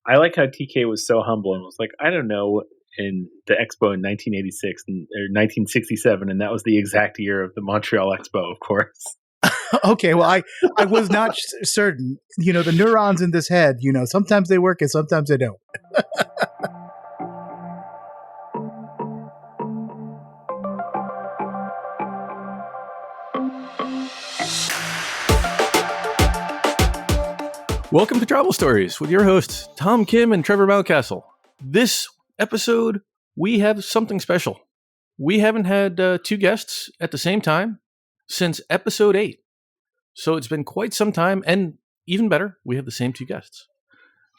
I like how TK was so humble and was like, I don't know, in the Expo in 1986 or 1967, and that was the exact year of the Montreal Expo, of course. Okay, well, I was not certain. The neurons in this head, sometimes they work and sometimes they don't. Welcome to Travel Stories with your hosts, Tom Kim and Trevor Mountcastle. This episode, we have something special. We haven't had two guests at the same time since episode 8. So it's been quite some time, and even better, we have the same two guests.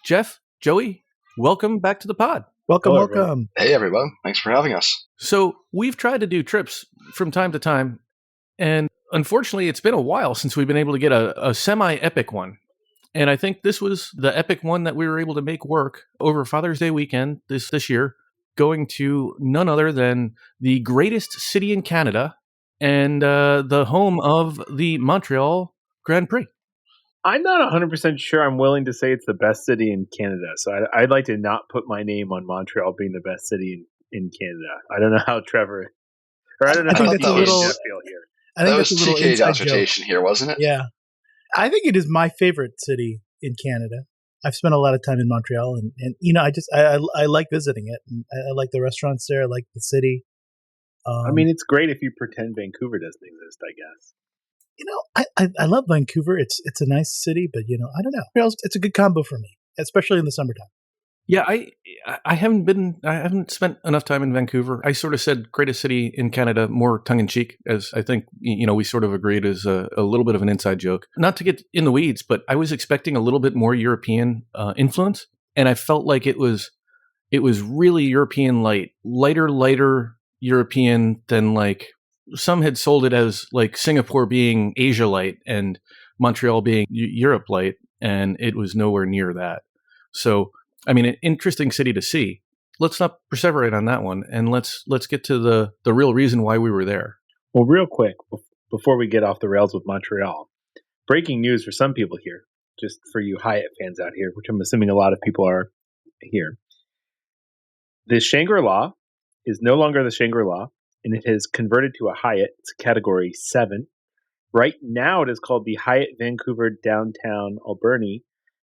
Geoff, Joey, welcome back to the pod. Welcome, Hello, welcome. everyone. Hey, everyone. Thanks for having us. So we've tried to do trips from time to time, and unfortunately, it's been a while since we've been able to get a semi-epic one. And I think this was the epic one that we were able to make work over Father's Day weekend this year, going to none other than the greatest city in Canada and the home of the Montreal Grand Prix. I'm not 100% sure I'm willing to say it's the best city in Canada, so I'd like to not put my name on Montreal being the best city in Canada. I don't know how Trevor, or I don't know I think how that's a TK and little- Jeff feel here. I think That that's was a little TK's inside joke. dissertation here, wasn't it? Yeah. I think it is my favorite city in Canada. I've spent a lot of time in Montreal, and I like visiting it. And I like the restaurants there. I like the city. I mean, it's great if you pretend Vancouver doesn't exist, I guess. I love Vancouver. It's a nice city, but I don't know. It's a good combo for me, especially in the summertime. Yeah, I haven't spent enough time in Vancouver. I sort of said greatest city in Canada more tongue in cheek, as I think we sort of agreed is a little bit of an inside joke. Not to get in the weeds, but I was expecting a little bit more European influence, and I felt like it was really European lighter European than like some had sold it as like Singapore being Asia light and Montreal being Europe light, and it was nowhere near that. So. I mean, an interesting city to see. Let's not perseverate on that one, and let's get to the real reason why we were there. Well, real quick, before we get off the rails with Montreal, breaking news for some people here, just for you Hyatt fans out here, which I'm assuming a lot of people are here. The Shangri-La is no longer the Shangri-La, and it has converted to a Hyatt. It's a Category 7. Right now, it is called the Hyatt Vancouver Downtown Alberni.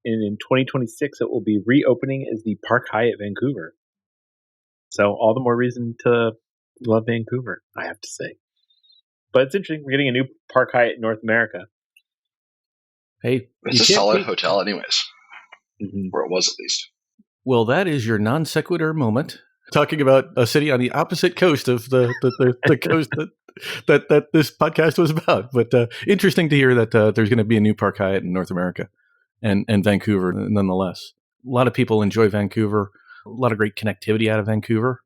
And in 2026, it will be reopening as the Park Hyatt Vancouver. So all the more reason to love Vancouver, I have to say. But it's interesting. We're getting a new Park Hyatt in North America. Hey, It's a solid hotel anyways. Mm-hmm. Where it was, at least. Well, that is your non sequitur moment. Talking about a city on the opposite coast of the coast that this podcast was about. But interesting to hear that there's going to be a new Park Hyatt in North America. And Vancouver, nonetheless. A lot of people enjoy Vancouver. A lot of great connectivity out of Vancouver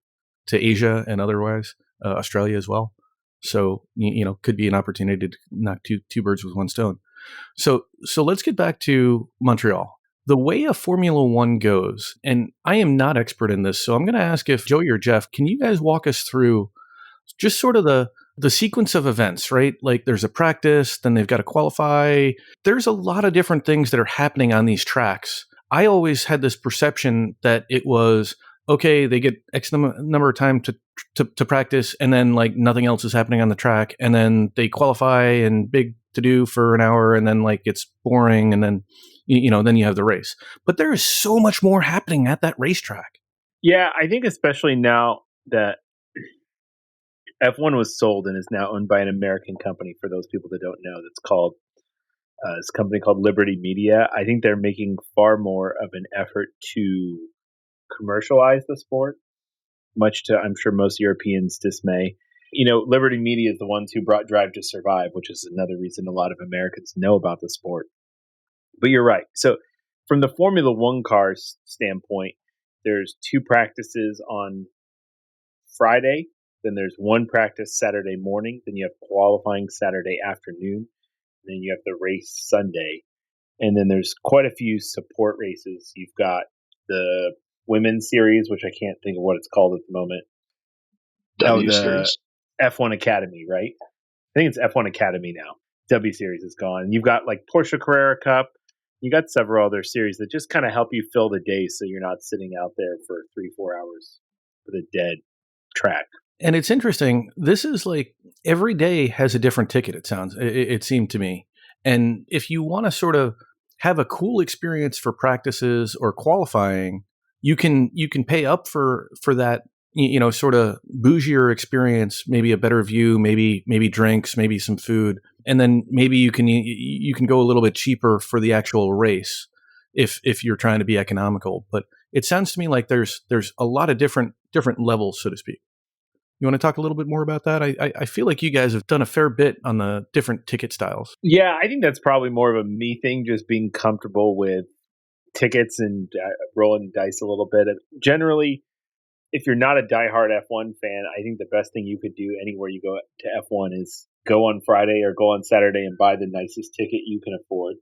to Asia and otherwise, Australia as well. So, could be an opportunity to knock two birds with one stone. So let's get back to Montreal. The way a Formula One goes, and I am not expert in this, so I'm going to ask if Joey or Geoff, can you guys walk us through just sort of the sequence of events, right? Like there's a practice, then they've got to qualify. There's a lot of different things that are happening on these tracks. I always had this perception that it was, okay, they get X number of time to practice, and then like nothing else is happening on the track. And then they qualify and big to do for an hour, and then like it's boring. And then, then you have the race. But there is so much more happening at that racetrack. Yeah, I think especially now that F1 was sold and is now owned by an American company. For those people that don't know, that's called it's a company called Liberty Media. I think they're making far more of an effort to commercialize the sport, much to I'm sure most Europeans' dismay. Liberty Media is the ones who brought Drive to Survive, which is another reason a lot of Americans know about the sport. But you're right. So from the Formula One cars standpoint, there's 2 practices on Friday. Then there's 1 practice Saturday morning. Then you have qualifying Saturday afternoon. Then you have the race Sunday. And then there's quite a few support races. You've got the women's series, which I can't think of what it's called at the moment. W Series. F1 Academy, right? I think it's F1 Academy now. W Series is gone. And you've got like Porsche Carrera Cup. You got several other series that just kind of help you fill the day so you're not sitting out there for 3-4 hours with a dead track. And it's interesting. This is like every day has a different ticket, it seemed to me. And if you want to sort of have a cool experience for practices or qualifying, you can pay up for that, sort of bougier experience, maybe a better view, maybe drinks, maybe some food. And then maybe you can go a little bit cheaper for the actual race if you're trying to be economical. But it sounds to me like there's a lot of different levels, so to speak. You want to talk a little bit more about that? I feel like you guys have done a fair bit on the different ticket styles. Yeah, I think that's probably more of a me thing, just being comfortable with tickets and rolling dice a little bit. Generally, if you're not a diehard F1 fan, I think the best thing you could do anywhere you go to F1 is go on Friday or go on Saturday and buy the nicest ticket you can afford.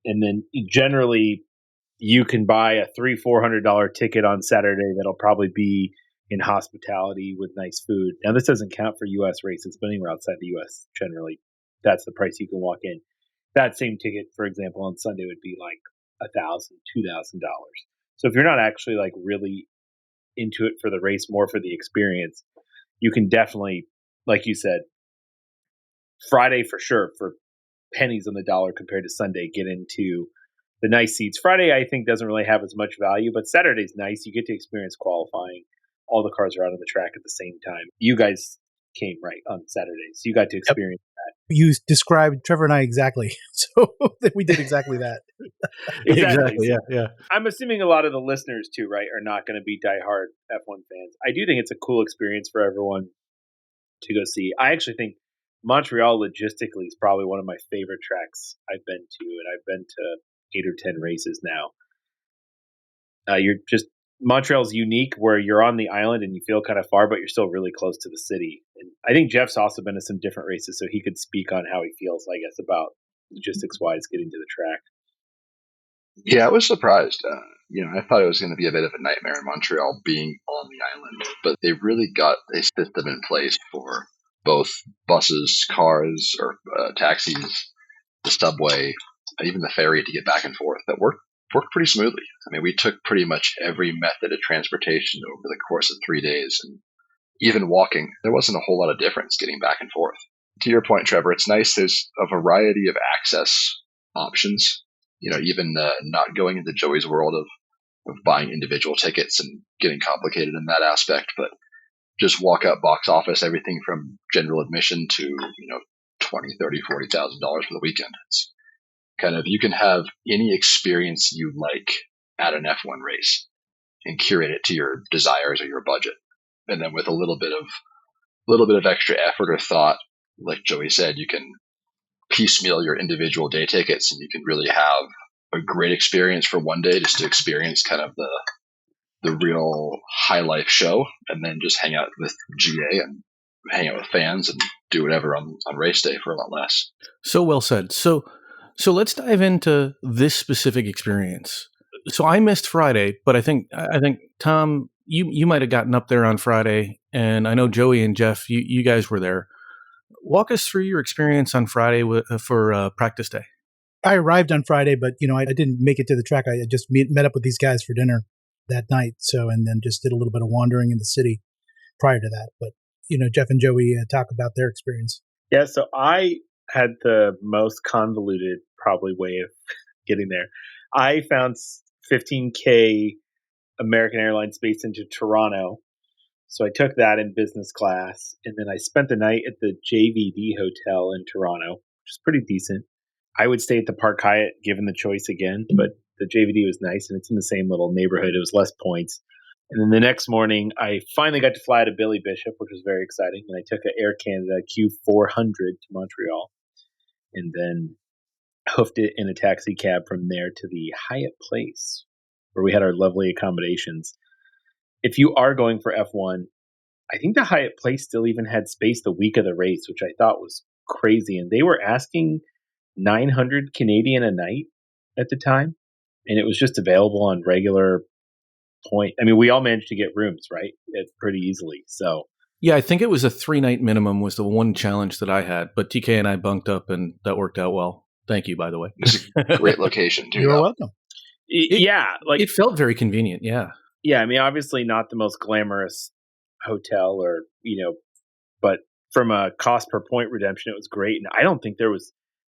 And then generally, you can buy a $300-$400 ticket on Saturday that'll probably be in hospitality with nice food. Now, this doesn't count for U.S. races, but anywhere outside the U.S., generally, that's the price you can walk in. That same ticket, for example, on Sunday would be like $1,000, $2,000. So if you're not actually like really into it for the race, more for the experience, you can definitely, like you said, Friday for sure, for pennies on the dollar compared to Sunday, get into the nice seats. Friday, I think, doesn't really have as much value, but Saturday's nice. You get to experience qualifying. All the cars are out on the track at the same time. You guys came right on Saturday, so you got to experience that. You described Trevor and I exactly, so we did exactly that. Exactly. Yeah. I'm assuming a lot of the listeners too, right, are not going to be diehard F1 fans. I do think it's a cool experience for everyone to go see. I actually think Montreal logistically is probably one of my favorite tracks I've been to, and I've been to 8 or 10 races now. Montreal's unique where you're on the island and you feel kind of far, but you're still really close to the city. And I think Geoff's also been to some different races, so he could speak on how he feels, I guess, about logistics-wise getting to the track. Yeah, I was surprised. I thought it was going to be a bit of a nightmare in Montreal being on the island, but they really got a system in place for both buses, cars, or taxis, the subway, even the ferry to get back and forth that worked pretty smoothly. I mean, we took pretty much every method of transportation over the course of 3 days, and even walking, there wasn't a whole lot of difference getting back and forth. To your point, Trevor, it's nice. There's a variety of access options. Even not going into Joey's world of buying individual tickets and getting complicated in that aspect, but just walk up box office, everything from general admission to, $20,000, $30,000, $40,000 for the weekend. It's kind of, you can have any experience you like at an F1 race and curate it to your desires or your budget. And then with a little bit of extra effort or thought, like Joey said, you can piecemeal your individual day tickets and you can really have a great experience for one day just to experience kind of the real high life show, and then just hang out with GA and hang out with fans and do whatever on race day for a lot less. So well said. So let's dive into this specific experience. So I missed Friday, but I think Tom, you might have gotten up there on Friday, and I know Joey and Geoff, you guys were there. Walk us through your experience on Friday for practice day. I arrived on Friday, but I didn't make it to the track. I just met up with these guys for dinner that night. And then just did a little bit of wandering in the city prior to that. But Geoff and Joey talk about their experience. Yeah, so I had the most convoluted probably way of getting there. I found 15K American Airlines based into Toronto. So I took that in business class, and then I spent the night at the JVD Hotel in Toronto, which is pretty decent. I would stay at the Park Hyatt given the choice again, but the JVD was nice, and it's in the same little neighborhood. It was less points. And then the next morning, I finally got to fly to Billy Bishop, which was very exciting. And I took an Air Canada Q400 to Montreal, and then hoofed it in a taxi cab from there to the Hyatt Place, where we had our lovely accommodations. If you are going for F1, I think the Hyatt Place still even had space the week of the race, which I thought was crazy. And they were asking 900 Canadian a night at the time, and it was just available on regular point. I mean, we all managed to get rooms, right? Pretty easily. So yeah, I think it was a 3-night minimum was the one challenge that I had, but TK and I bunked up, and that worked out well. Thank you, by the way. It's a great location too. You're though. welcome. It felt very convenient. Yeah. Yeah, I mean, obviously not the most glamorous hotel or, but from a cost per point redemption, it was great. And I don't think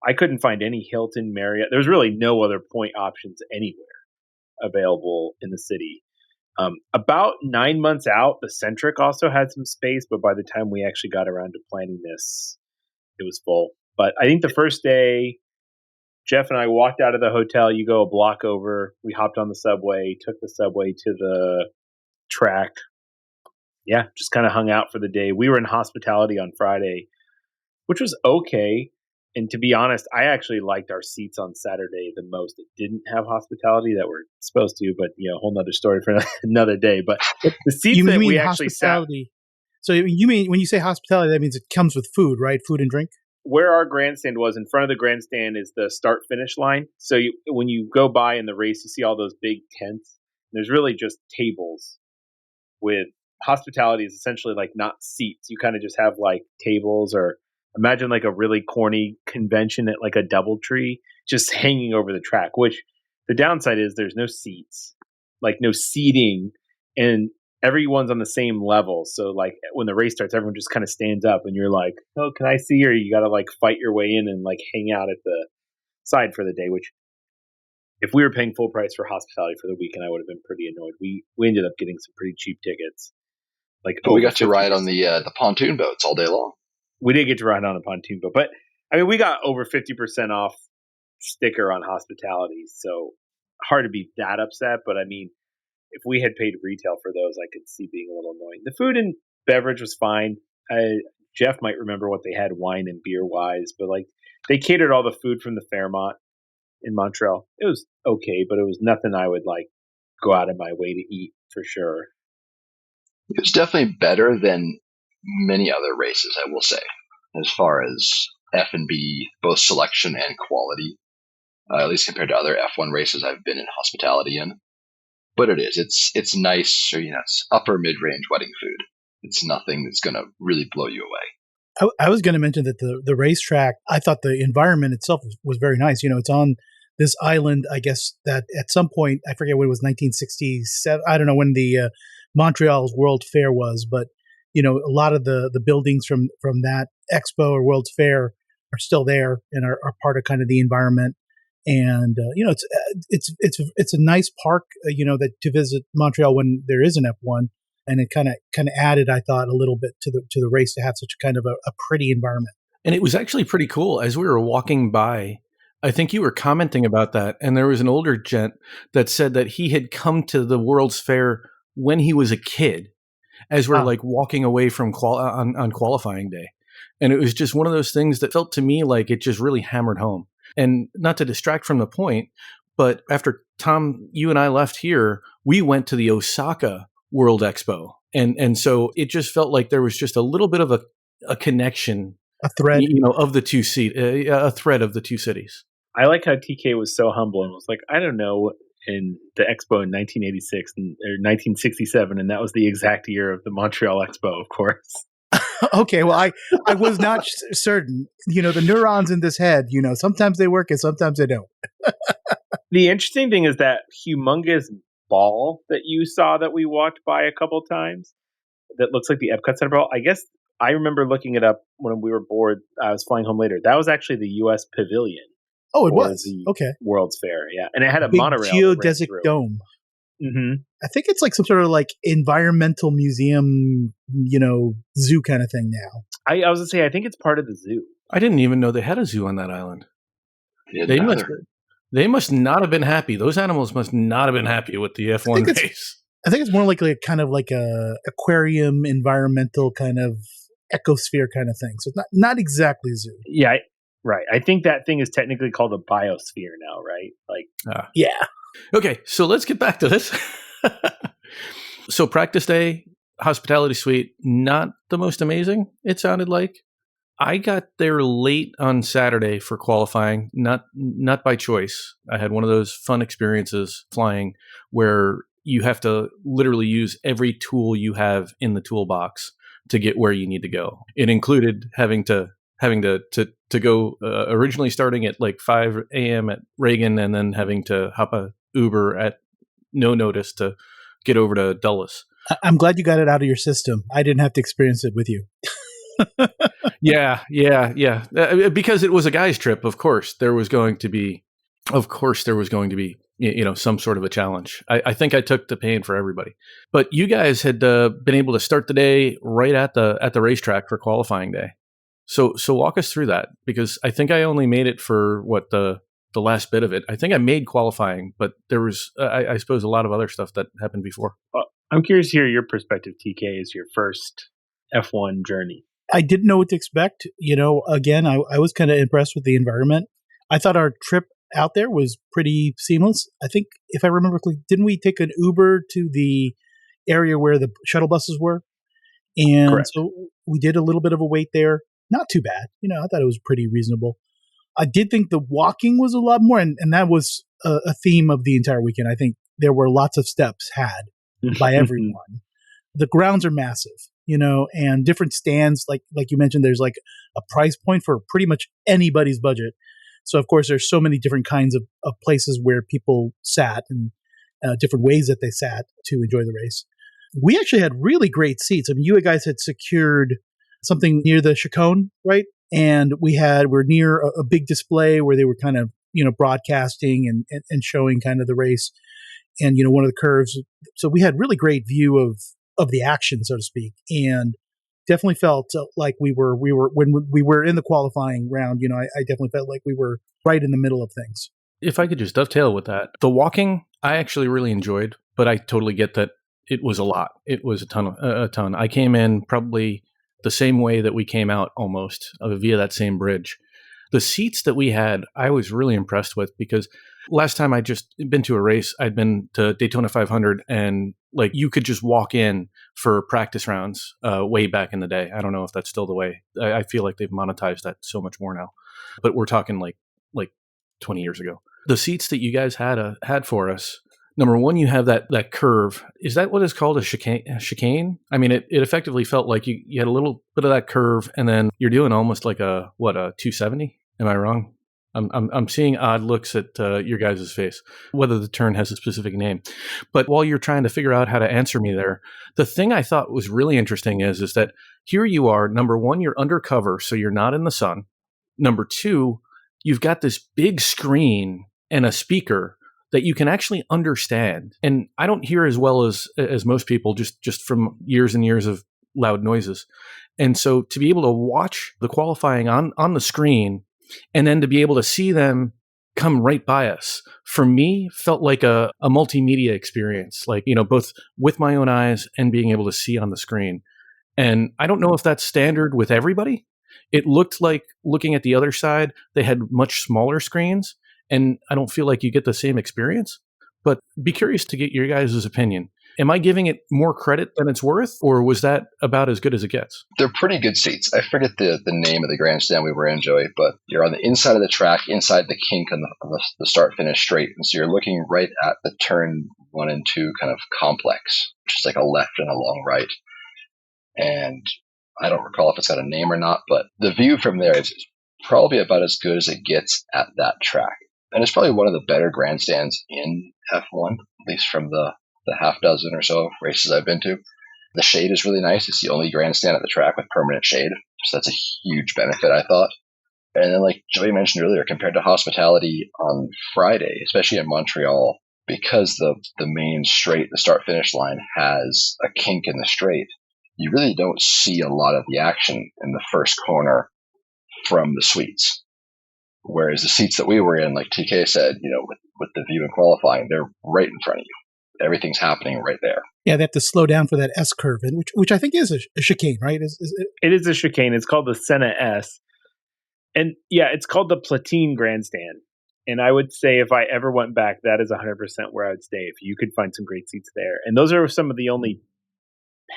I couldn't find any Hilton, Marriott. There's really no other point options anywhere available in the city. About 9 months out, the Centric also had some space, but by the time we actually got around to planning this, it was full. But I think the first day, Geoff and I walked out of the hotel. You go a block over. We hopped on the subway, took the subway to the track. Yeah, just kind of hung out for the day. We were in hospitality on Friday, which was okay. And to be honest, I actually liked our seats on Saturday the most. It didn't have hospitality that we're supposed to, but a whole nother story for another day. But the seats You that mean we actually sat. hospitality? So you mean when you say hospitality, that means it comes with food, right? Food and drink. Where our grandstand was, in front of the grandstand is the start-finish line. So when you go by in the race, you see all those big tents. There's really just tables with hospitality is essentially like not seats. You kind of just have like tables, or imagine like a really corny convention at like a DoubleTree just hanging over the track, which the downside is there's no seats, like no seating, and everyone's on the same level. So like when the race starts, everyone just kind of stands up and you're like, oh, can I see? Or you got to like fight your way in and like hang out at the side for the day, which if we were paying full price for hospitality for the weekend, I would have been pretty annoyed. We ended up getting some pretty cheap tickets. But we got to ride on the pontoon boats all day long. We did get to ride on a pontoon boat, but I mean, we got over 50% off sticker on hospitality. So hard to be that upset. But I mean, if we had paid retail for those, I could see being a little annoying. The food and beverage was fine. Geoff might remember what they had wine and beer wise, but like they catered all the food from the Fairmont in Montreal. It was okay, but it was nothing I would like go out of my way to eat for sure. It was definitely better than many other races, I will say, as far as F&B, both selection and quality, at least compared to other F1 races I've been in hospitality in. But it's nice, or it's upper mid-range wedding food. It's nothing that's going to really blow you away. I was going to mention that the racetrack, I thought the environment itself was very nice. It's on this island, I guess, that at some point, I forget when it was, 1967. I don't know when the Montreal's World Fair was, but a lot of the buildings from that expo or World's Fair are still there and are part of kind of the environment. And it's a nice park, that to visit Montreal when there is an F1, and it kind of added, I thought, a little bit to the race to have such kind of a pretty environment. And it was actually pretty cool. As we were walking by, I think you were commenting about that, and there was an older gent that said that he had come to the World's Fair when he was a kid, as we're like walking away from on qualifying day. And it was just one of those things that felt to me like it just really hammered home. And not to distract from the point, but after Tom, you and I left here, we went to the Osaka World Expo. And so it just felt like there was just a little bit of a connection, a thread, of the a thread of the two cities. I like how TK was so humble and was like, I don't know, in the Expo in 1986 or 1967, and that was the exact year of the Montreal Expo, of course. Okay, well, I was not certain. The neurons in this head, sometimes they work and sometimes they don't. The interesting thing is that humongous ball that you saw that we walked by a couple times that looks like the Epcot Center ball. I guess I remember looking it up when we were bored. I was flying home later. That was actually the U.S. Pavilion. Oh, it was? Okay. World's Fair, yeah. And it had a big monorail. Geodesic dome. Mm-hmm. I think it's like some sort of like environmental museum, zoo kind of thing now. I was going to say, I think it's part of the zoo. I didn't even know they had a zoo on that island. Yeah, They must not have been happy. Those animals must not have been happy with the F1 race. I think it's more like a kind of like a aquarium, environmental kind of ecosphere kind of thing. So it's not exactly a zoo. Yeah, right. I think that thing is technically called a biosphere now, right? Yeah. Okay, so let's get back to this. So practice day, hospitality suite, not the most amazing, it sounded like. I got there late on Saturday for qualifying, not by choice. I had one of those fun experiences flying where you have to literally use every tool you have in the toolbox to get where you need to go. It included having to having to go originally starting at like 5 a.m. at Reagan and then having to hop a Uber at no notice to get over to Dulles. I'm glad you got it out of your system. I didn't have to experience it with you. Yeah. Because it was a guy's trip, of course, there was going to be, some sort of a challenge. I think I took the pain for everybody. But you guys had been able to start the day right at the racetrack for qualifying day. So walk us through that, because I think I only made it for the last bit of it. I think I made qualifying, but there was, I suppose, a lot of other stuff that happened before. I'm curious to hear your perspective, TK, as your first F1 journey. I didn't know what to expect. Again, I was kind of impressed with the environment. I thought our trip out there was pretty seamless. I think, if I remember correctly, didn't we take an Uber to the area where the shuttle buses were? And Correct. So we did a little bit of a wait there. Not too bad. I thought it was pretty reasonable. I did think the walking was a lot more, and that was a theme of the entire weekend. I think there were lots of steps had by everyone. The grounds are massive, and different stands, like you mentioned, there's like a price point for pretty much anybody's budget. So, of course, there's so many different kinds of places where people sat and different ways that they sat to enjoy the race. We actually had really great seats. I mean, you guys had secured something near the Chacon, right? And we're near a big display where they were kind of, broadcasting and showing kind of the race and, one of the curves. So we had really great view of the action, so to speak. And definitely felt like we were when we were in the qualifying round, I definitely felt like we were right in the middle of things. If I could just dovetail with that, the walking I actually really enjoyed, but I totally get that it was a lot. It was a ton. I came in probably the same way that we came out, almost via that same bridge. The seats that we had, I was really impressed with, because last time I just been to a race, I'd been to Daytona 500, and like you could just walk in for practice rounds way back in the day. I don't know if that's still the way. I feel like they've monetized that so much more now, but we're talking like 20 years ago. The seats that you guys had for us, number one, you have that curve. Is that what is called a chicane? I mean, it effectively felt like you had a little bit of that curve, and then you're doing almost like a 270. Am I wrong? I'm seeing odd looks at your guys' face, whether the turn has a specific name. But while you're trying to figure out how to answer me there, the thing I thought was really interesting is that here you are. Number one, you're undercover, so you're not in the sun. Number two, you've got this big screen and a speaker that you can actually understand. And I don't hear as well as most people, just from years and years of loud noises. And so to be able to watch the qualifying on the screen, and then to be able to see them come right by us, for me, felt like a multimedia experience, like, both with my own eyes and being able to see on the screen. And I don't know if that's standard with everybody. It looked like, looking at the other side, they had much smaller screens, and I don't feel like you get the same experience. But be curious to get your guys' opinion. Am I giving it more credit than it's worth, or was that about as good as it gets? They're pretty good seats. I forget the name of the grandstand we were in, Joey, but you're on the inside of the track, inside the kink on the start-finish straight. And so you're looking right at the turn 1 and 2 kind of complex, which is like a left and a long right. And I don't recall if it's got a name or not, but the view from there is probably about as good as it gets at that track. And it's probably one of the better grandstands in F1, at least from the half dozen or so races I've been to. The shade is really nice. It's the only grandstand at the track with permanent shade. So that's a huge benefit, I thought. And then, like Joey mentioned earlier, compared to hospitality on Friday, especially in Montreal, because the main straight, the start-finish line, has a kink in the straight, you really don't see a lot of the action in the first corner from the suites. Whereas the seats that we were in, like TK said, with the view and qualifying, they're right in front of you. Everything's happening right there. Yeah, they have to slow down for that S curve, which I think is a chicane, right? It is a chicane. It's called the Senna S. And yeah, it's called the Platine Grandstand. And I would say if I ever went back, that is 100% where I would stay, if you could find some great seats there. And those are some of the only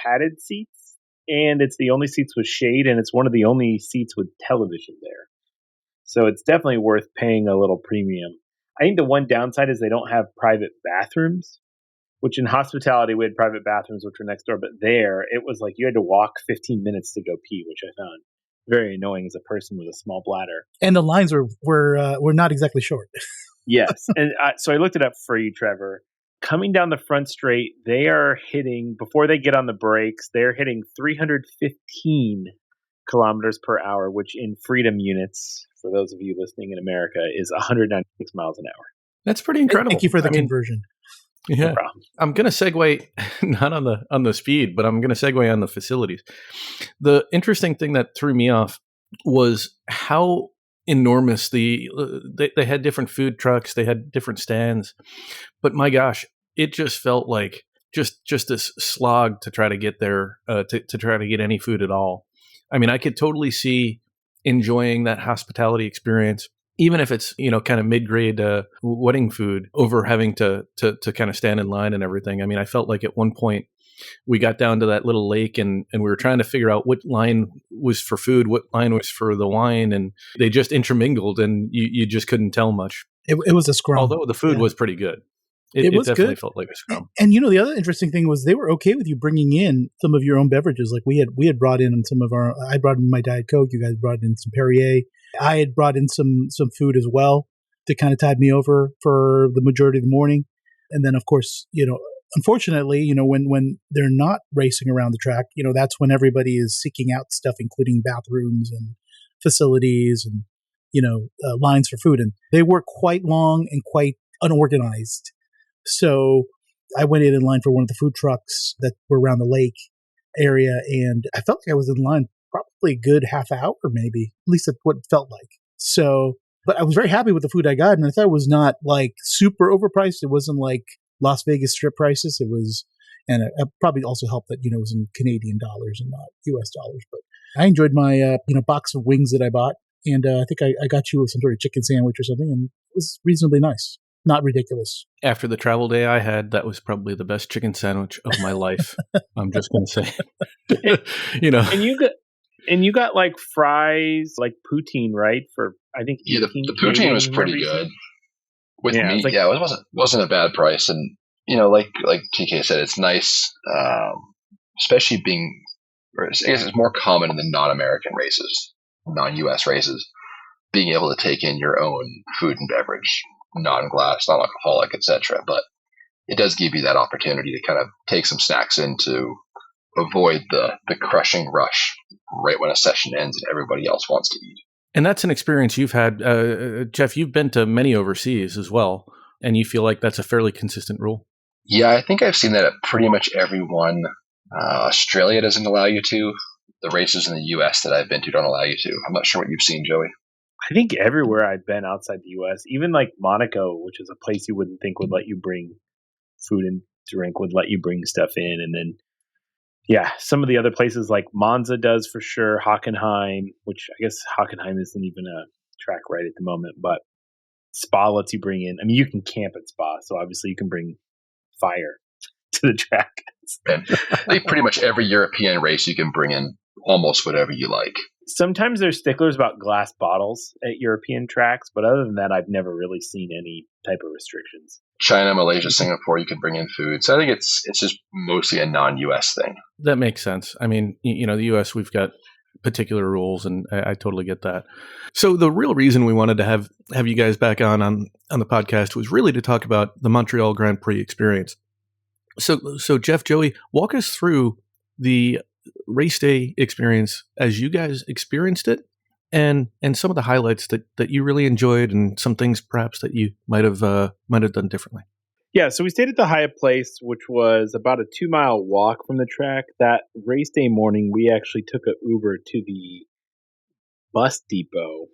padded seats. And it's the only seats with shade. And it's one of the only seats with television there. So it's definitely worth paying a little premium. I think the one downside is they don't have private bathrooms, which in hospitality, we had private bathrooms, which were next door. But there, it was like you had to walk 15 minutes to go pee, which I found very annoying as a person with a small bladder. And the lines were not exactly short. Yes. And so I looked it up for you, Trevor. Coming down the front straight, they are hitting, before they get on the brakes, they're hitting 315 kilometers per hour, which in freedom units, for those of you listening in America, is 196 miles an hour. That's pretty incredible. Thank you for the conversion. Yeah, No problem. I'm going to segue not on the speed, but I'm going to segue on the facilities. The interesting thing that threw me off was how enormous they had different food trucks, they had different stands, but my gosh, it just felt like just this slog to try to get there, to try to get any food at all. I mean, I could totally see enjoying that hospitality experience, even if it's, kind of mid-grade wedding food, over having to kind of stand in line and everything. I mean, I felt like at one point we got down to that little lake and we were trying to figure out what line was for food, what line was for the wine, and they just intermingled and you just couldn't tell much. It was a scrum. Although the food was pretty good. It was definitely good. Felt like a scrum. And the other interesting thing was they were okay with you bringing in some of your own beverages. Like we had brought in some of I brought in my Diet Coke. You guys brought in some Perrier. I had brought in some food as well to kind of tide me over for the majority of the morning. And then, of course, unfortunately, when they're not racing around the track, that's when everybody is seeking out stuff, including bathrooms and facilities and, lines for food. And they were quite long and quite unorganized. So I went in line for one of the food trucks that were around the lake area, and I felt like I was in line probably a good half hour, maybe. At least that's what it felt like. So, but I was very happy with the food I got, and I thought it was not like super overpriced. It wasn't like Las Vegas strip prices. It was, and it probably also helped that, it was in Canadian dollars and not US dollars. But I enjoyed my, box of wings that I bought, and I think I got you some sort of chicken sandwich or something, and it was reasonably nice. Not ridiculous. After the travel day I had, that was probably the best chicken sandwich of my life. I'm just going to say, And you got like fries, like poutine, right? For I think the poutine was pretty good with meat. It wasn't a bad price, and like TK said, it's nice, especially I guess it's more common in the non-American races, non-US races, being able to take in your own food and beverage, non-glass, non-alcoholic, etc. But it does give you that opportunity to kind of take some snacks in to avoid the crushing rush right when a session ends and everybody else wants to eat. And that's an experience you've had. Geoff, you've been to many overseas as well, and you feel like that's a fairly consistent rule? Yeah, I think I've seen that at pretty much every one. Australia doesn't allow you to. The races in the U.S. that I've been to don't allow you to. I'm not sure what you've seen, Joey. I think everywhere I've been outside the U.S., even like Monaco, which is a place you wouldn't think would let you bring food and drink, would let you bring stuff in. And then, some of the other places like Monza does for sure. Hockenheim, which I guess Hockenheim isn't even a track right at the moment, but Spa lets you bring in. I mean, you can camp at Spa, so obviously you can bring fire to the track. And like pretty much every European race, you can bring in almost whatever you like. Sometimes there's sticklers about glass bottles at European tracks, but other than that, I've never really seen any type of restrictions. China, Malaysia, Singapore, you can bring in food. So I think it's just mostly a non-US thing. That makes sense. I mean, the US, we've got particular rules, and I totally get that. So the real reason we wanted to have you guys back on the podcast was really to talk about the Montreal Grand Prix experience. So Geoff, Joey, walk us through the race day experience as you guys experienced it, and some of the highlights that you really enjoyed, and some things perhaps that you might have done differently. Yeah, so we stayed at the Hyatt Place, which was about a 2-mile walk from the track. That race day morning, we actually took an Uber to the bus depot.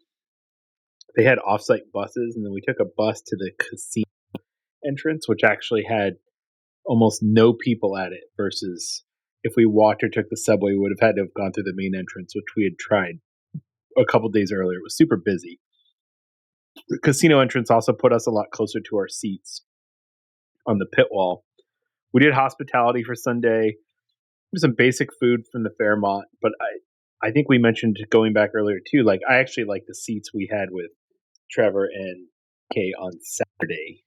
They had offsite buses, and then we took a bus to the casino entrance, which actually had almost no people at it, versus if we walked or took the subway, we would have had to have gone through the main entrance, which we had tried a couple days earlier. It was super busy. The casino entrance also put us a lot closer to our seats on the pit wall. We did hospitality for Sunday. Some basic food from the Fairmont, but I think we mentioned going back earlier too, like I actually like the seats we had with Trevor and Kay on Saturday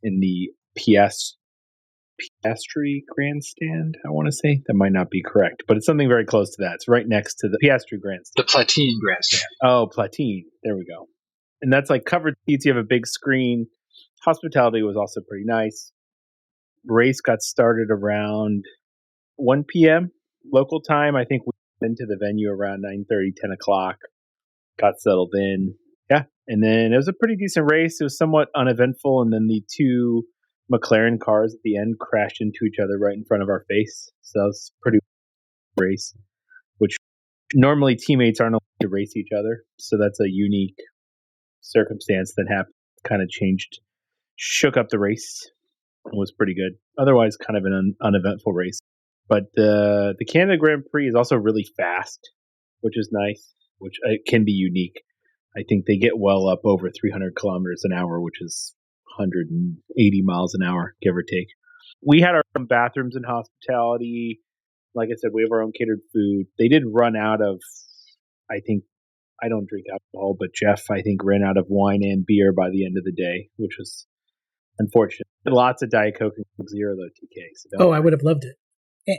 in the PS Piastri Grandstand, I want to say. That might not be correct, but it's something very close to that. It's right next to the Piastri Grandstand. The Platine Grandstand. Oh, Platine. There we go. And that's like covered seats. You have a big screen. Hospitality was also pretty nice. Race got started around 1 p.m. local time. I think we went into the venue around 9:30, 10 o'clock. Got settled in. Yeah. And then it was a pretty decent race. It was somewhat uneventful. And then the two McLaren cars at the end crashed into each other right in front of our face. So that was a pretty race, which normally teammates aren't allowed to race each other. So that's a unique circumstance that happened. Kind of shook up the race. It was pretty good. Otherwise, kind of an uneventful race. But the Canada Grand Prix is also really fast, which is nice, which can be unique. I think they get well up over 300 kilometers an hour, which is 180 miles an hour, give or take. We had our own bathrooms and hospitality. Like I said, we have our own catered food. They did run out of, I think, I don't drink alcohol, but Geoff, I think, ran out of wine and beer by the end of the day, which was unfortunate. Lots of Diet Coke and Coke Zero, though, TK. So I would have loved it.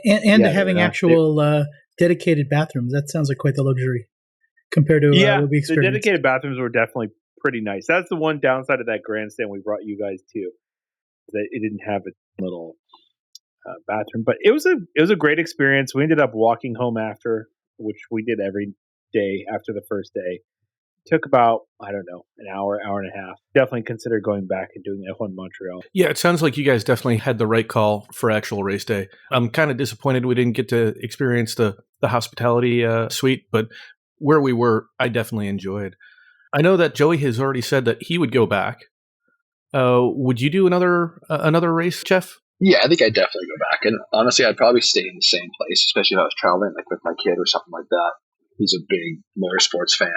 And having actual dedicated bathrooms. That sounds like quite the luxury compared to what we experienced. The dedicated bathrooms were definitely pretty nice. That's the one downside of that grandstand we brought you guys to, that it didn't have a little bathroom. But it was a great experience. We ended up walking home after, which we did every day after the first day. Took about, I don't know, an hour and a half. Definitely consider going back and doing F1 Montreal. Yeah, it sounds like you guys definitely had the right call for actual race day. I'm kind of disappointed we didn't get to experience the hospitality suite, but where we were, I definitely enjoyed. I know that Joey has already said that he would go back. Would you do another race, Geoff? Yeah, I think I'd definitely go back. And honestly, I'd probably stay in the same place, especially if I was traveling like with my kid or something like that. He's a big motorsports fan.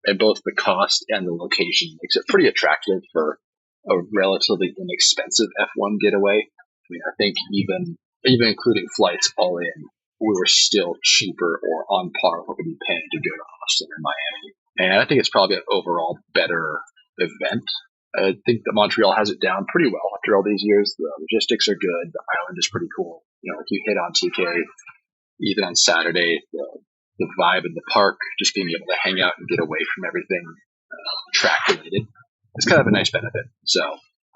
And both the cost and the location makes it pretty attractive for a relatively inexpensive F1 getaway. I mean, I think even including flights all in, we were still cheaper or on par with what we'd be paying to go to Austin or Miami. And I think it's probably an overall better event. I think that Montreal has it down pretty well after all these years. The logistics are good. The island is pretty cool. You know, if you hit on TK, even on Saturday, the vibe in the park, just being able to hang out and get away from everything track related, it's kind of a nice benefit. So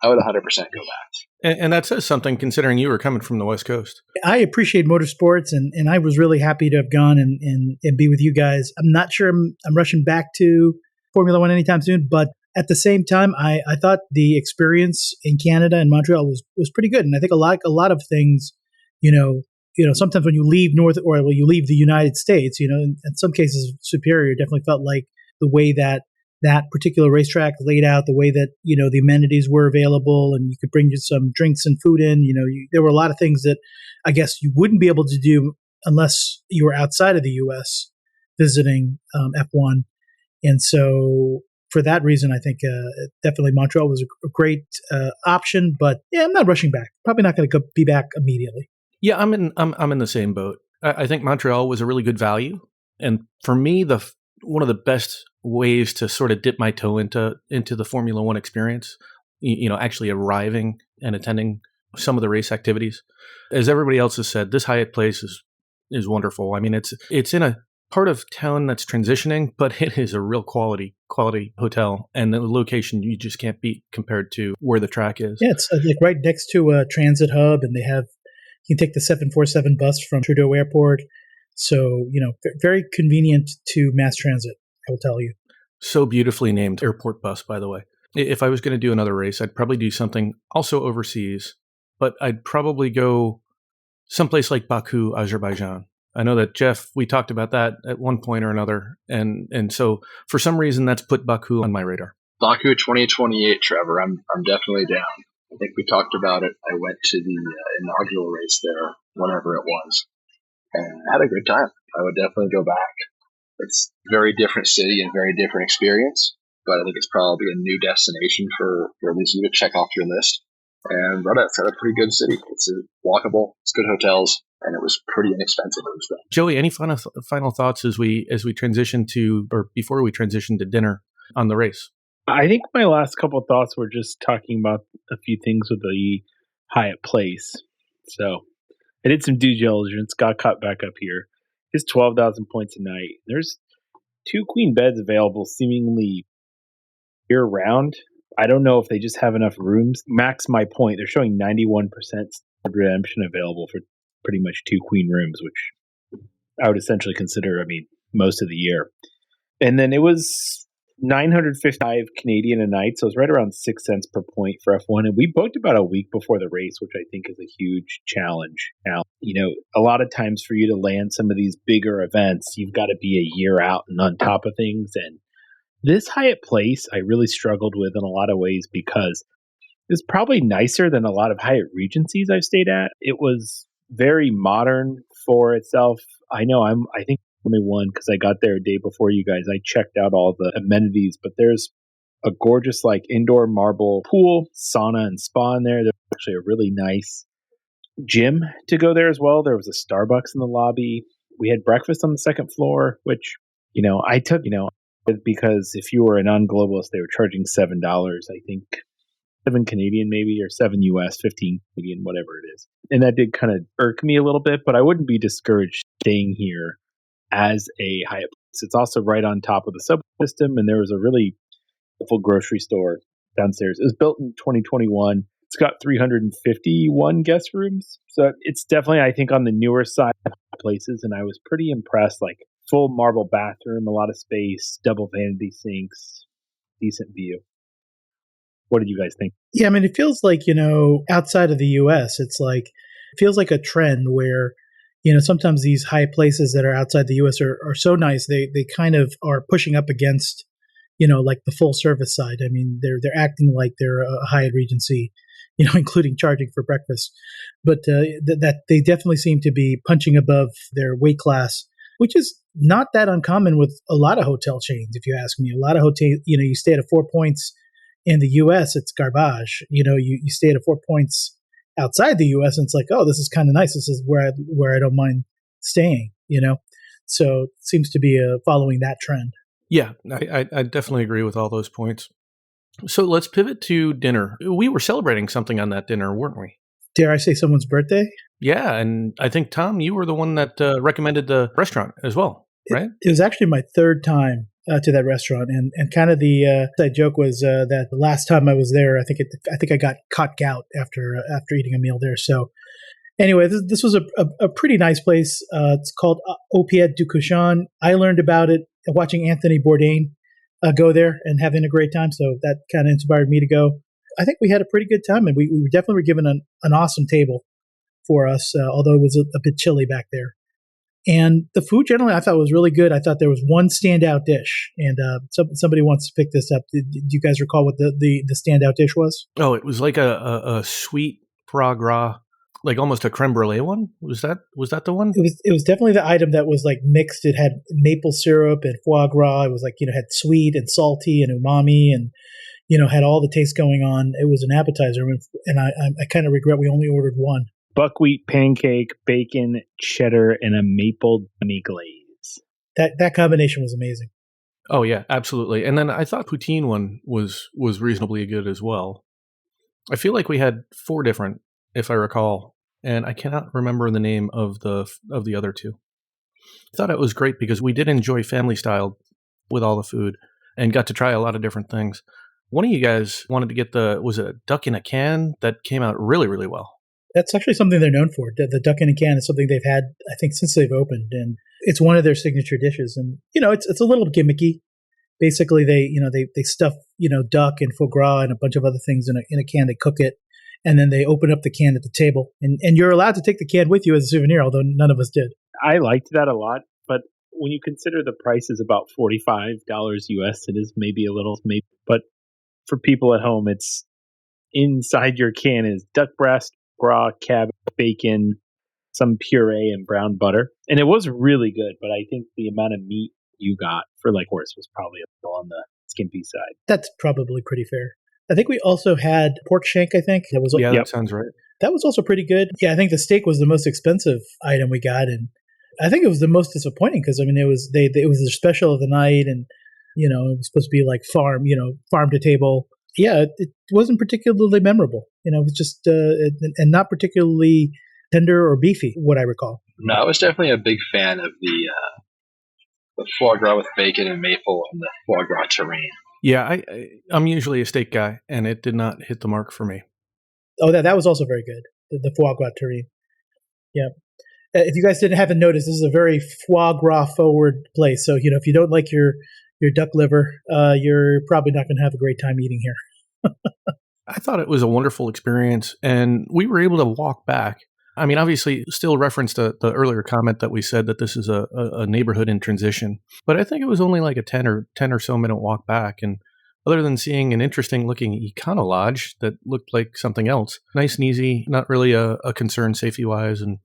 I would 100% go back. And that says something considering you were coming from the West Coast. I appreciate motorsports, and I was really happy to have gone and be with you guys. I'm not sure I'm rushing back to Formula One anytime soon, but at the same time, I thought the experience in Canada and Montreal was pretty good. And I think a lot of things, sometimes when you leave when you leave the United States, in some cases, Superior definitely felt like the way that particular racetrack laid out, the way that, the amenities were available and you could bring some drinks and food in, there were a lot of things that I guess you wouldn't be able to do unless you were outside of the U.S. visiting F1. And so for that reason, I think definitely Montreal was a great option, but yeah, I'm not rushing back. Probably not going to be back immediately. Yeah, I'm in the same boat. I think Montreal was a really good value, and for me, one of the best ways to sort of dip my toe into the Formula One experience, actually arriving and attending some of the race activities. As everybody else has said, this Hyatt Place is wonderful. I mean, it's in a part of town that's transitioning, but it is a real quality hotel, and the location you just can't beat compared to where the track is. Yeah, it's like right next to a transit hub, and you can take the 747 bus from Trudeau Airport. So, very convenient to mass transit, I will tell you. So beautifully named airport bus, by the way. If I was going to do another race, I'd probably do something also overseas, but I'd probably go someplace like Baku, Azerbaijan. I know that, Geoff, we talked about that at one point or another. And so for some reason, that's put Baku on my radar. Baku 2028, Trevor. I'm definitely down. I think we talked about it. I went to the inaugural race there, whenever it was, and I had a good time. I would definitely go back. It's a very different city and very different experience, but I think it's probably a new destination for at least you to check off your list. And Rudet's a pretty good city. It's walkable, it's good hotels, and it was pretty inexpensive. Joey, any final thoughts as we transition to, or before we transition to dinner on the race? I think my last couple of thoughts were just talking about a few things with the Hyatt Place. So I did some due diligence, got caught back up here. It's 12,000 points a night. There's 2 queen beds available seemingly year round. I don't know if they just have enough rooms. Max my point, they're showing 91% redemption available for pretty much 2 queen rooms, which I would essentially consider, most of the year. And then it was 955 Canadian a night, so it was right around 6 cents per point for F1. And we booked about a week before the race, which I think is a huge challenge. Now, a lot of times for you to land some of these bigger events, you've got to be a year out and on top of things. And this Hyatt Place, I really struggled with in a lot of ways because it's probably nicer than a lot of Hyatt Regencies I've stayed at. It was very modern for itself. I know I think only one because I got there a day before you guys. I checked out all the amenities, but there's a gorgeous indoor marble pool, sauna and spa in there. There's actually a really nice gym to go there as well. There was a Starbucks in the lobby. We had breakfast on the second floor, which, I took, because if you were a non-globalist, they were charging $7, I think. 7 Canadian maybe, or 7 US, 15 Canadian, whatever it is. And that did kind of irk me a little bit, but I wouldn't be discouraged staying here as a Hyatt Place. It's also right on top of the subway system, and there was a really full grocery store downstairs. It was built in 2021. It's got 351 guest rooms. So it's definitely, I think, on the newer side of places, and I was pretty impressed. Full marble bathroom, a lot of space, double vanity sinks, decent view. What did you guys think? Yeah, it feels like, outside of the US, it feels like a trend where, sometimes these high places that are outside the US are so nice, they kind of are pushing up against, the full service side. They're acting like they're a Hyatt Regency, including charging for breakfast. But that they definitely seem to be punching above their weight class, which is not that uncommon with a lot of hotel chains, if you ask me. A lot of hotel, you stay at a 4 Points in the U.S., it's garbage. You stay at a 4 Points outside the U.S., and it's like, oh, this is kind of nice. This is where I don't mind staying. So it seems to be following that trend. Yeah, I definitely agree with all those points. So let's pivot to dinner. We were celebrating something on that dinner, weren't we? Dare I say someone's birthday? Yeah, and I think, Tom, you were the one that recommended the restaurant as well, right? It was actually my third time to that restaurant, and kind of the side joke was that the last time I was there, I think I got caught gout after eating a meal there. So anyway, this was a pretty nice place. It's called Au Pied de Cochon. I learned about it watching Anthony Bourdain go there and having a great time, so that kind of inspired me to go. I think we had a pretty good time, and we definitely were given an awesome table for us, although it was a bit chilly back there. And the food generally I thought was really good. I thought there was one standout dish, and somebody wants to pick this up. Do you guys recall what the standout dish was? Oh, it was like a sweet foie gras, like almost a creme brulee one. Was that the one? It was definitely the item that was mixed. It had maple syrup and foie gras. It was had sweet and salty and umami, and had all the taste going on. It was an appetizer, and I kind of regret we only ordered one. Buckwheat pancake, bacon, cheddar, and a maple demi-glaze. That combination was amazing. Oh yeah, absolutely. And then I thought poutine one was reasonably good as well. I feel like we had 4 different, if I recall, and I cannot remember the name of the other 2. I thought it was great because we did enjoy family style with all the food and got to try a lot of different things. One of you guys wanted to get was it a duck in a can? That came out really, really well. That's actually something they're known for. The duck in a can is something they've had, I think, since they've opened, and it's one of their signature dishes. And it's a little gimmicky. Basically, they stuff duck and foie gras and a bunch of other things in a can. They cook it, and then they open up the can at the table, and you're allowed to take the can with you as a souvenir, although none of us did. I liked that a lot, but when you consider the price is about $45 US, it is maybe a little, but for people at home, it's inside your can is duck breast, gras, cabbage, bacon, some puree, and brown butter. And it was really good, but I think the amount of meat you got for horse was probably a little on the skimpy side. That's probably pretty fair. I think we also had pork shank, I think. That sounds right. That was also pretty good. Yeah, I think the steak was the most expensive item we got, and I think it was the most disappointing because it was their special of the night, and it was supposed to be farm to table. Yeah, it wasn't particularly memorable. It was just and not particularly tender or beefy, what I recall. No, I was definitely a big fan of the foie gras with bacon and maple and the foie gras terrine. Yeah, I'm usually a steak guy, and it did not hit the mark for me. Oh, that was also very good. The foie gras terrine. Yeah. If you guys haven't noticed, this is a very foie gras forward place. So, if you don't like your duck liver, you're probably not going to have a great time eating here. I thought it was a wonderful experience, and we were able to walk back. I mean, obviously, still referenced the earlier comment that we said that this is a neighborhood in transition, but I think it was only like a 10 or so minute walk back. And other than seeing an interesting looking Econo Lodge that looked like something else, nice and easy, not really a concern safety wise, and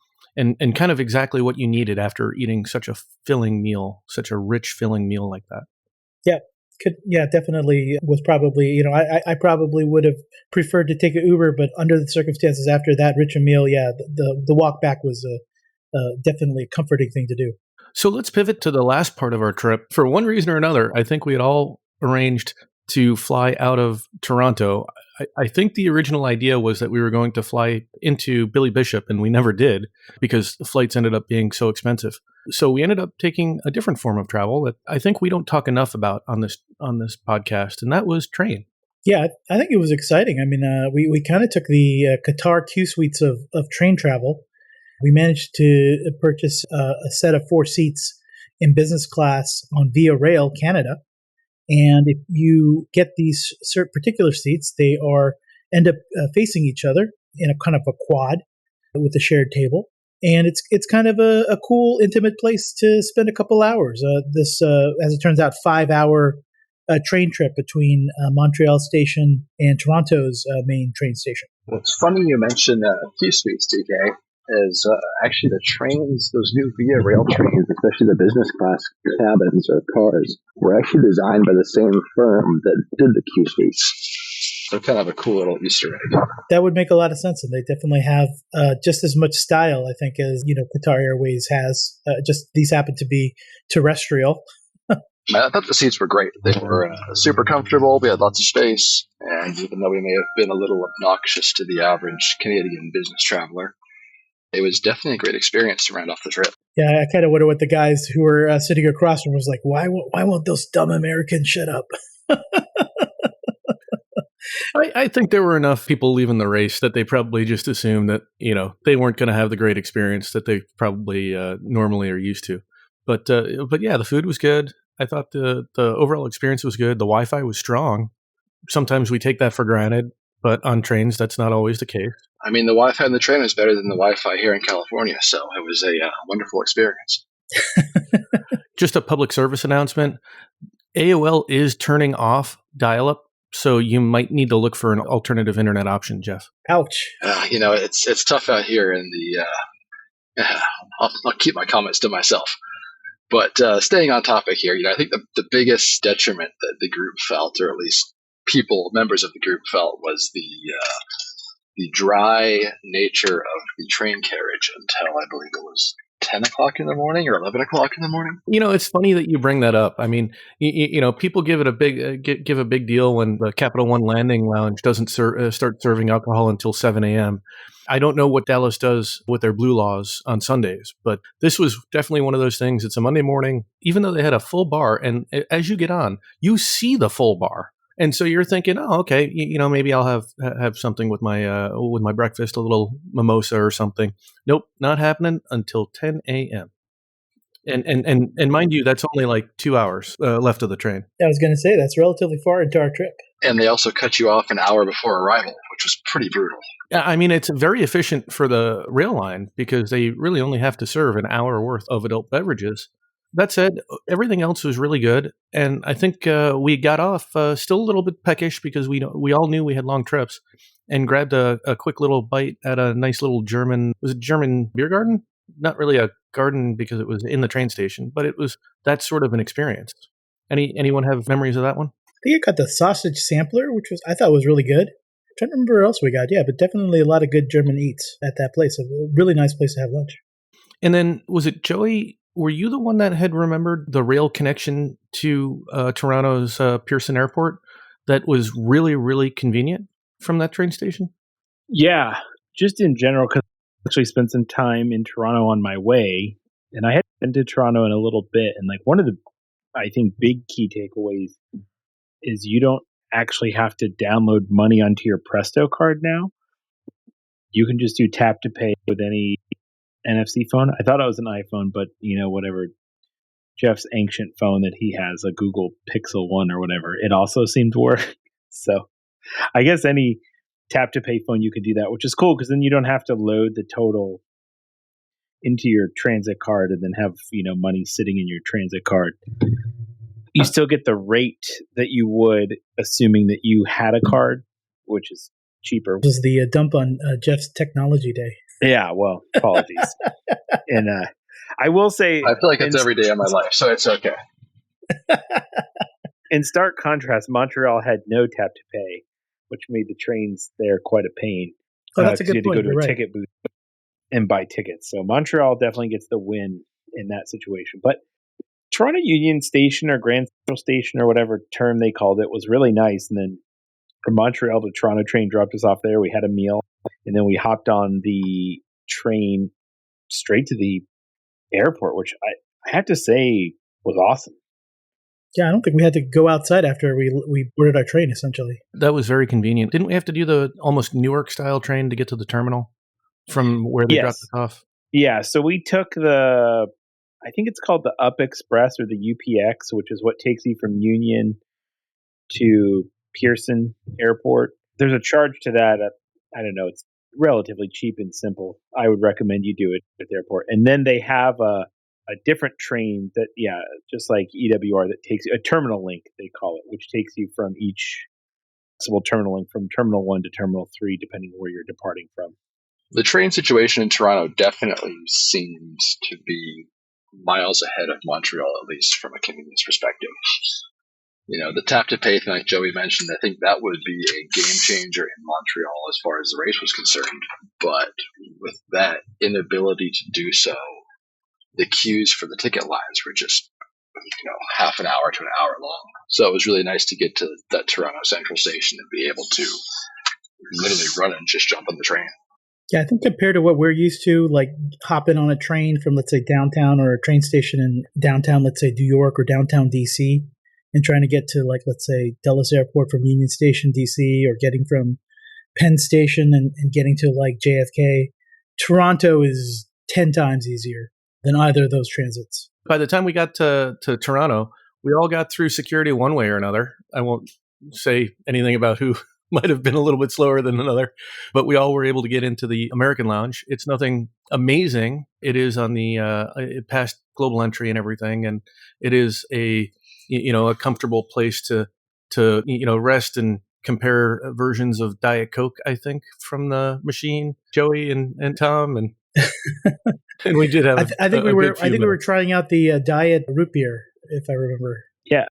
kind of exactly what you needed after eating such a filling meal, such a rich filling meal like that. Yeah, definitely was probably, I probably would have preferred to take an Uber, but under the circumstances after that richer meal, the walk back was definitely a comforting thing to do. So let's pivot to the last part of our trip. For one reason or another, I think we had all arranged to fly out of Toronto. I think the original idea was that we were going to fly into Billy Bishop, and we never did because the flights ended up being so expensive. So we ended up taking a different form of travel that I think we don't talk enough about on this podcast, and that was train. Yeah, I think it was exciting. I mean, we kind of took the Qatar Q suites of train travel. We managed to purchase a set of 4 seats in business class on Via Rail Canada. And if you get these certain particular seats, they end up facing each other in a kind of a quad with a shared table. And it's kind of a cool, intimate place to spend a couple hours. This, as it turns out, 5-hour train trip between Montreal station and Toronto's main train station. Well, it's funny you mentioned Q Suites, TK, is actually the trains, those new Via Rail trains, especially the business class cabins or cars, were actually designed by the same firm that did the Q Suites. So kind of a cool little Easter egg. That would make a lot of sense, and they definitely have just as much style, I think, as Qatar Airways has. Just these happen to be terrestrial. I thought the seats were great. They were super comfortable. We had lots of space, and even though we may have been a little obnoxious to the average Canadian business traveler, it was definitely a great experience to round off the trip. Yeah, I kind of wonder what the guys who were sitting across from was like. Why won't those dumb Americans shut up? I think there were enough people leaving the race that they probably just assumed that, they weren't going to have the great experience that they probably normally are used to. But yeah, the food was good. I thought the overall experience was good. The Wi-Fi was strong. Sometimes we take that for granted, but on trains, that's not always the case. I mean, the Wi-Fi on the train is better than the Wi-Fi here in California, so it was a wonderful experience. Just a public service announcement. AOL is turning off dial-up, so you might need to look for an alternative internet option, Geoff. Ouch. It's tough out here in the... I'll keep my comments to myself. But staying on topic here, I think the biggest detriment that the group felt, or at least members of the group felt, was the dry nature of the train carriage until I believe it was 10 o'clock in the morning or 11 o'clock in the morning. It's funny that you bring that up. I mean, people give it a big deal when the Capital One Landing Lounge doesn't start serving alcohol until 7 a.m. I don't know what Dallas does with their blue laws on Sundays, but this was definitely one of those things. It's a Monday morning, even though they had a full bar, and as you get on, you see the full bar. And so you're thinking, oh, okay, maybe I'll have something with my breakfast, a little mimosa or something. Nope, not happening until 10 a.m. And mind you, that's only like 2 hours left of the train. I was going to say that's relatively far into our trip. And they also cut you off an hour before arrival, which was pretty brutal. Yeah, I mean, it's very efficient for the rail line because they really only have to serve an hour worth of adult beverages. That said, everything else was really good, and I think we got off still a little bit peckish because we all knew we had long trips, and grabbed a quick little bite at a nice little German beer garden? Not really a garden because it was in the train station, but it was that sort of an experience. Anyone have memories of that one? I think I got the sausage sampler, which I thought was really good. I'm trying to remember what else we got. Yeah, but definitely a lot of good German eats at that place. A really nice place to have lunch. And then was it Joey? Were you the one that had remembered the rail connection to Toronto's Pearson Airport that was really, really convenient from that train station? Yeah, just in general, because actually spent some time in Toronto on my way, and I had been to Toronto in a little bit, and like one of the, I think, big key takeaways is you don't actually have to download money onto your Presto card now. You can just do tap to pay with any NFC phone. I thought it was an iPhone, but whatever Geoff's ancient phone that he has, a Google Pixel 1 or whatever, it also seemed to work. So I guess any tap to pay phone you can do that, which is cool because then you don't have to load the total into your transit card and then have money sitting in your transit card. You still get the rate that you would assuming that you had a card, which is cheaper. This is the dump on Geoff's technology day. Yeah, well, apologies. And I will say, I feel like it's every day of my life, so it's okay. In stark contrast, Montreal had no tap to pay, which made the trains there quite a pain. Oh, that's a good You had point. to go to You're a right. ticket booth and buy tickets. So Montreal definitely gets the win in that situation. But Toronto Union Station or Grand Central Station or whatever term they called it was really nice. And then from Montreal to Toronto train dropped us off there. We had a meal, and then we hopped on the train straight to the airport, which I have to say was awesome. Yeah, I don't think we had to go outside after we boarded our train, essentially. That was very convenient. Didn't we have to do the almost Newark style train to get to the terminal from where they dropped us off? Yeah, so we took I think it's called the Up Express or the UPX, which is what takes you from Union to Pearson Airport. There's a charge to that. I don't know. It's relatively cheap and simple. I would recommend you do it at the airport. And then they have a different train that, just like EWR, that takes a terminal link, they call it, which takes you from each possible terminal link from Terminal 1 to Terminal 3, depending where you're departing from. The train situation in Toronto definitely seems to be miles ahead of Montreal, at least from a convenience perspective. The tap to pay thing, like Joey mentioned, I think that would be a game changer in Montreal as far as the race was concerned. But with that inability to do so, the queues for the ticket lines were just, half an hour to an hour long. So it was really nice to get to that Toronto Central Station and be able to literally run and just jump on the train. Yeah, I think compared to what we're used to, like hopping on a train from, let's say, downtown or a train station in downtown, let's say, New York or downtown DC, and trying to get to, like, let's say, Dulles Airport from Union Station, DC, or getting from Penn Station and getting to, like, JFK, Toronto is 10 times easier than either of those transits. By the time we got to Toronto, we all got through security one way or another. I won't say anything about who might have been a little bit slower than another, but we all were able to get into the American Lounge. It's nothing amazing. It is on the past global entry and everything, and it is a comfortable place to rest and compare versions of Diet Coke, I think, from the machine. Joey and Tom and and we did have. I think we were trying out the diet root beer, if I remember. Yeah,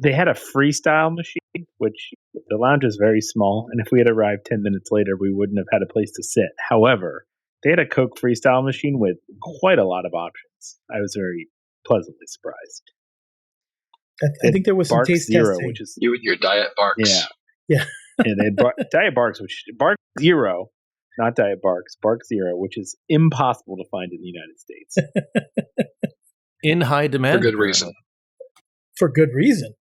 they had a freestyle machine, which the lounge is very small, and if we had arrived 10 minutes later, we wouldn't have had a place to sit. However, they had a Coke freestyle machine with quite a lot of options. I was very pleasantly surprised. I think there was some taste Zero, testing. which is you and your Diet Barks. Yeah. Yeah, they had Diet Barks, which Bark Zero, not Diet Barks, Bark Zero, which is impossible to find in the United States. In high demand. For good reason. For good reason.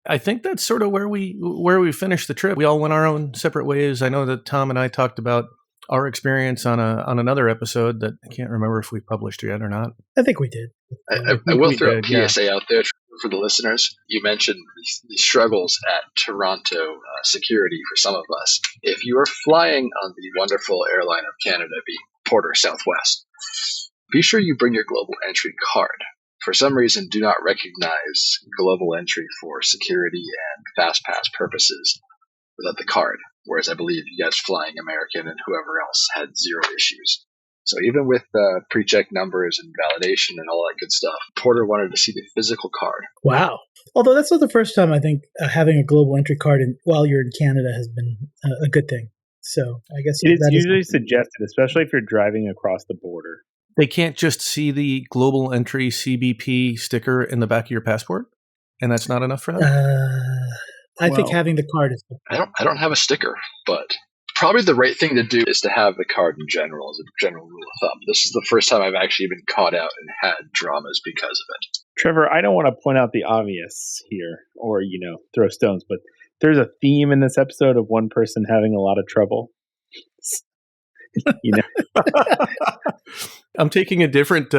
I think that's sort of where we finished the trip. We all went our own separate ways. I know that Tom and I talked about our experience on another episode that I can't remember if we published yet or not. I think we did. I will throw a PSA out there for the listeners. You mentioned the struggles at Toronto security for some of us. If you are flying on the wonderful airline of Canada, be Porter Southwest, be sure you bring your global entry card. For some reason, do not recognize global entry for security and fast pass purposes without the card. Whereas I believe you guys flying American and whoever else had zero issues. So even with pre-check numbers and validation and all that good stuff, Porter wanted to see the physical card. Wow. Although that's not the first time I think having a global entry card while you're in Canada has been a good thing. So I guess it is usually suggested, especially if you're driving across the border. They can't just see the global entry CBP sticker in the back of your passport, and that's not enough for them. I think having the card is. I don't have a sticker, but Probably the right thing to do is to have the card in general as a general rule of thumb. This is the first time I've actually been caught out and had dramas because of it. Trevor, I don't want to point out the obvious here or, throw stones, but there's a theme in this episode of one person having a lot of trouble. I'm taking a different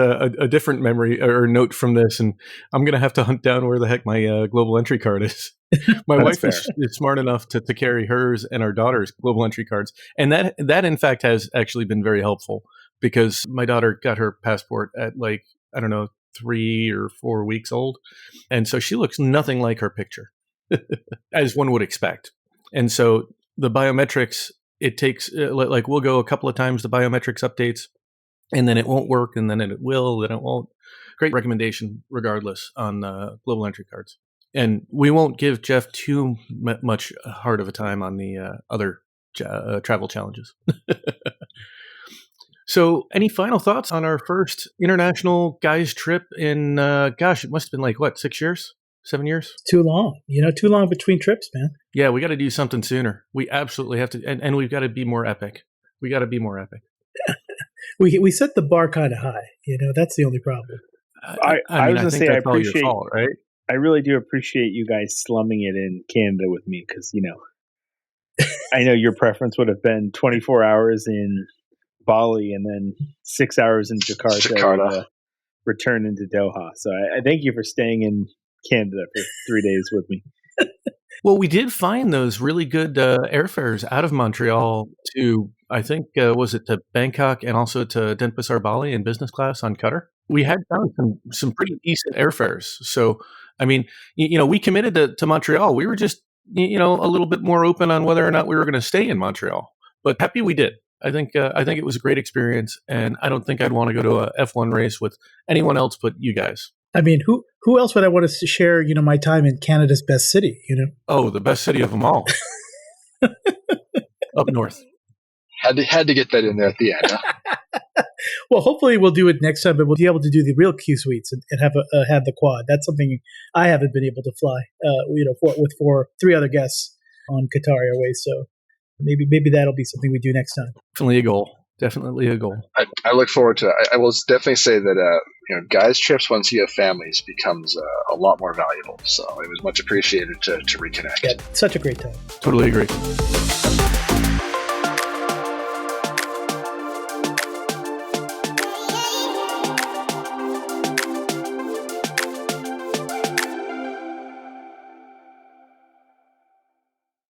memory or note from this, and I'm going to have to hunt down where the heck my global entry card is. My wife is smart enough to carry hers and our daughter's global entry cards, and that in fact has actually been very helpful because my daughter got her passport at 3 or 4 weeks old, and so she looks nothing like her picture, as one would expect. And so the biometrics, it takes we'll go a couple of times, the biometrics updates, and then it won't work, and then it will, then it won't. Great recommendation regardless on global entry cards. And we won't give Geoff too much hard of a time on the other travel challenges. So any final thoughts on our first international guys trip in, it must have been 6 years? 7 years? Too long. Too long between trips, man. Yeah, we got to do something sooner. We absolutely have to. And we've got to be more epic. We got to be more epic. We set the bar kind of high. That's the only problem. I was going to say, I appreciate, your fault, right? I really do appreciate you guys slumming it in Canada with me because, I know your preference would have been 24 hours in Bali and then 6 hours in Jakarta. Return into Doha. So I thank you for staying in Canada for 3 days with me. Well, we did find those really good airfares out of Montreal to, I think, was it to Bangkok and also to Denpasar, Bali in business class on Qatar? We had found some pretty decent airfares. So, I mean, we committed to Montreal. We were just, a little bit more open on whether or not we were going to stay in Montreal. But happy we did. I think it was a great experience, and I don't think I'd want to go to a F1 race with anyone else but you guys. I mean, who else would I want to share, my time in Canada's best city, Oh, the best city of them all. Up north. Had to get that in there at the end. Huh? Well, hopefully we'll do it next time, but we'll be able to do the real Q suites and have the quad. That's something I haven't been able to fly, with 3 other guests on Qatar Airways. So maybe that'll be something we do next time. Definitely a goal. Definitely a goal. I look forward to it. I will definitely say that guys trips once you have families becomes a lot more valuable. So it was much appreciated to reconnect. Yeah, such a great time. Totally agree.